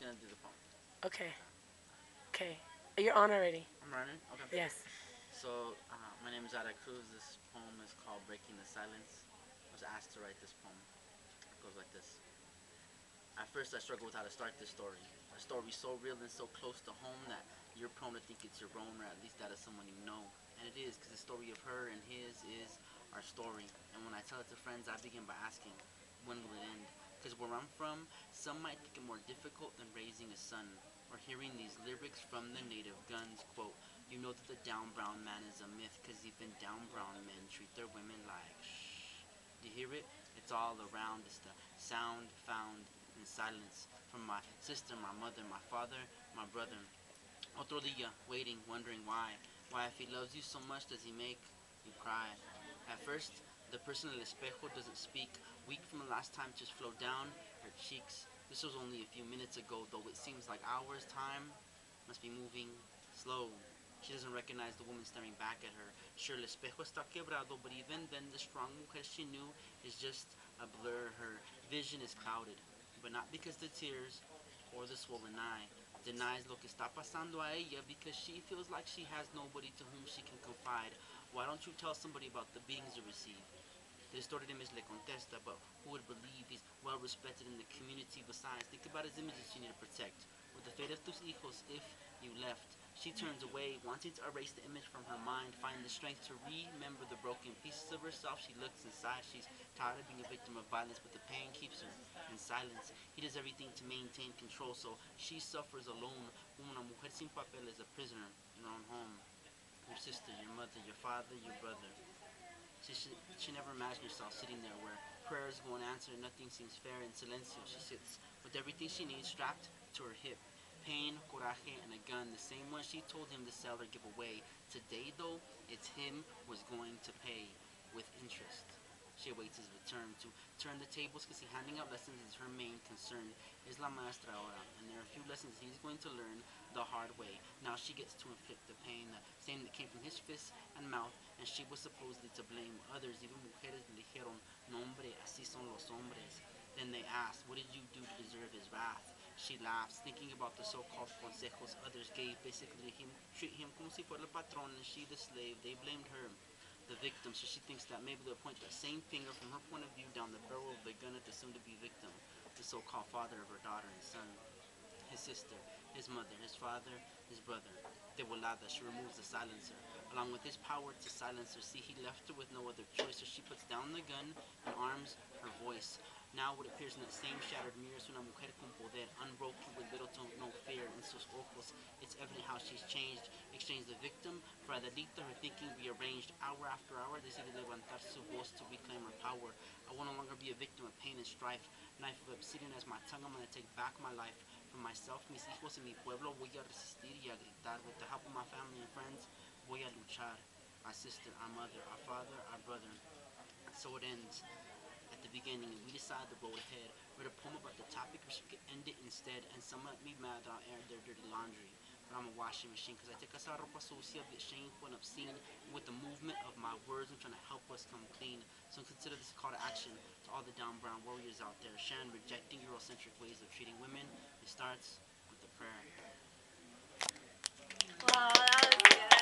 gonna do the poem. Okay. Okay. You're on already. I'm running. Okay. Yes. So my name is Ara Cruz. This poem is called "Breaking the Silence." I was asked to write this poem. It goes like this. At first, I struggled with how to start this story. A story so real and so close to home that you're prone to think it's your own, or at least that of someone you know. And it is, because the story of her and his is our story. And when I tell it to friends, I begin by asking, when will it end? Because where I'm from, some might think it more difficult than raising a son, or hearing these lyrics from the native guns. Quote, you know that the down brown man is a myth, because even down brown men treat their women like shh. Do you hear it? It's all around. It's the sound found in silence from my sister, my mother, my father, my brother. Otro día, waiting, wondering why. Why, if he loves you so much, does he make you cry? At first, the person in el espejo doesn't speak. Weak from the last time just flowed down her cheeks. This was only a few minutes ago, though it seems like hours. Time must be moving slow. She doesn't recognize the woman staring back at her. Sure, el espejo está quebrado, but even then, the strong mujer she knew is just a blur. Her vision is clouded, but not because the tears or the swollen eye denies lo que está pasando a ella because she feels like she has nobody to whom she can confide. Why don't you tell somebody about the beatings you receive? The distorted image le contesta, but who would believe he's well respected in the community? Besides, think about his images you need to protect. With the fate of tus hijos, if you left, she turns away, wanting to erase the image from her mind, find the strength to remember the broken pieces of herself. She looks inside, she's tired of being a victim of violence, but the pain keeps her in silence. He does everything to maintain control, so she suffers alone. Una mujer sin papel is a prisoner in her own home. Your sister, your mother, your father, your brother. She never imagined herself sitting there where prayers go unanswered, nothing seems fair. In silencio, she sits with everything she needs strapped to her hip. Pain, coraje, and a gun, the same one she told him to sell or give away. Today, though, it's him who is going to pay with interest. She awaits his return to turn the tables because handing out lessons is her main concern. Is la maestra ahora, and there are a few lessons he's going to learn the hard way. Now she gets to inflict the pain, the same that came from his fists and mouth, and she was supposedly to blame others. Even mujeres le dijeron, no hombre, así son los hombres. Then they asked, what did you do to deserve his wrath? She laughs, thinking about the so-called consejos others gave, basically him treat him como si fuera el patrón and she the slave. They blamed her, the victim, so she thinks that maybe they'll point that same finger from her point of view down the barrel of the gun at the soon-to-be victim, the so-called father of her daughter and son, his sister, his mother, his father, his brother. De volada, she removes the silencer. Along with his power to silence her, see, he left her with no other choice, so she puts down the gun and arms her voice. Now what appears in that same shattered mirror is una mujer con poder, unbroken with little to no fear in sus ojos. It's evident how she's changed. Exchanged the victim for Adelita, her thinking rearranged hour after hour. Decide levantar su voz to reclaim her power. I will no longer be a victim of pain and strife. Knife of obsidian as my tongue, I'm gonna take back my life. For myself, mis hijos y mi pueblo, voy a resistir y a gritar. With the help of my family and friends, voy a luchar. Our sister, our mother, our father, our brother. So it ends at the beginning, and we decide the road ahead. Read a poem about the topic, wish we could end it instead. And some might be mad that I'll air their dirty laundry. But I'm a washing machine, cause I take esa ropa sucia, a bit shameful and obscene. And with the movement of my words, I'm trying to help us come clean. So consider this a call to action to all the down brown warriors out there. Sharing, rejecting Eurocentric ways of treating women. It starts with a prayer. Wow, that was good.